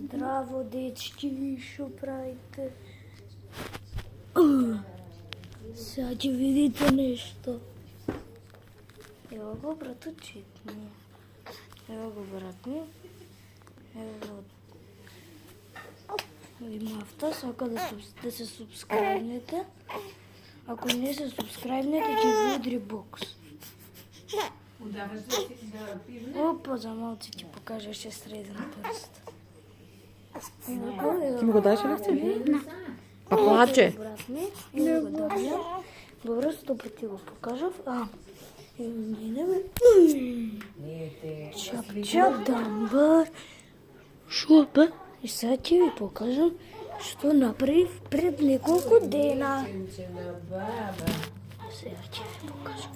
Здраво, дечки, ви шо правите? Сега ќе видите нешто. Ево го братучет ми. Ево го брат ми. Ево има авто, сака да се субскрайбнете. Ако не се субскрайбнете, ќе ви удри бокс. Опа, за малци ти покажеше среден прст. Ти ми го дадеш лекција? Не. Па плаче. Брат ми, ево го давам. Добро, 100 пати го покажав. Чап дамбар. Шо бе? И сега ќе ви покажам што направив пред неколку дена. Сега ќе ви покажам.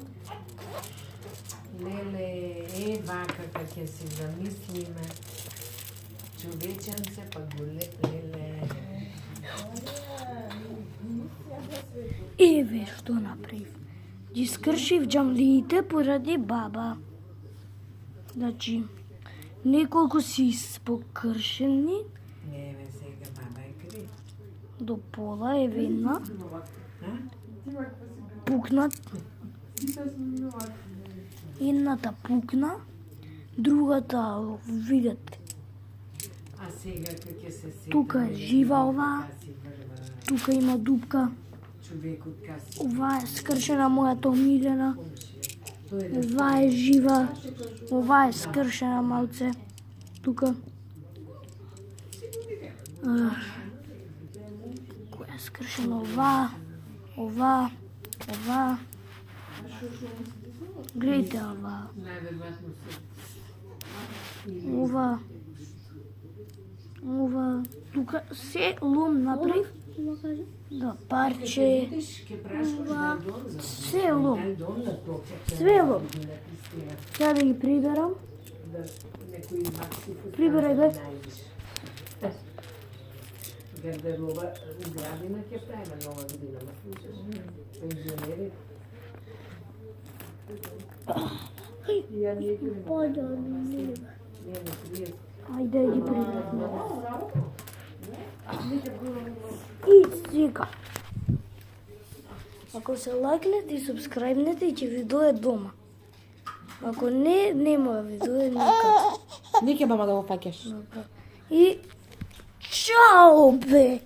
Леле, вака как ќе си замислиме. Човеченце па го леле. Еве што направив. Ги скршив џамлиите поради баба. Значи, неколку си испокршени. Еве сега баба е крив. До пола е една. Пукнат. Едната пукна, другата видат. А сега как ќе се сети? Тука е жива ова. Тука има дупка. Човекот каси. Ова е скршена мојата омилена. Ова е жива. Ова е скршена малце. Тука. Која е скршена? Ова. Гледайте ова. Најверојатно се. Ова. Тука се лом направив. Да, парче. Ова. Се лом. Све лом. Сега да ги приберам. Приберај бе. Гардероба градина ќе правиме нова година, ма слушаш? Пензионери. Ја не ги Ајде ги приберам. И сега. Ако се лайкнете и субскрайбнете, ќе ви дое дома. Ако не, нема да ви дое никад. Не ќе мама да го фаќаш. И чао бе!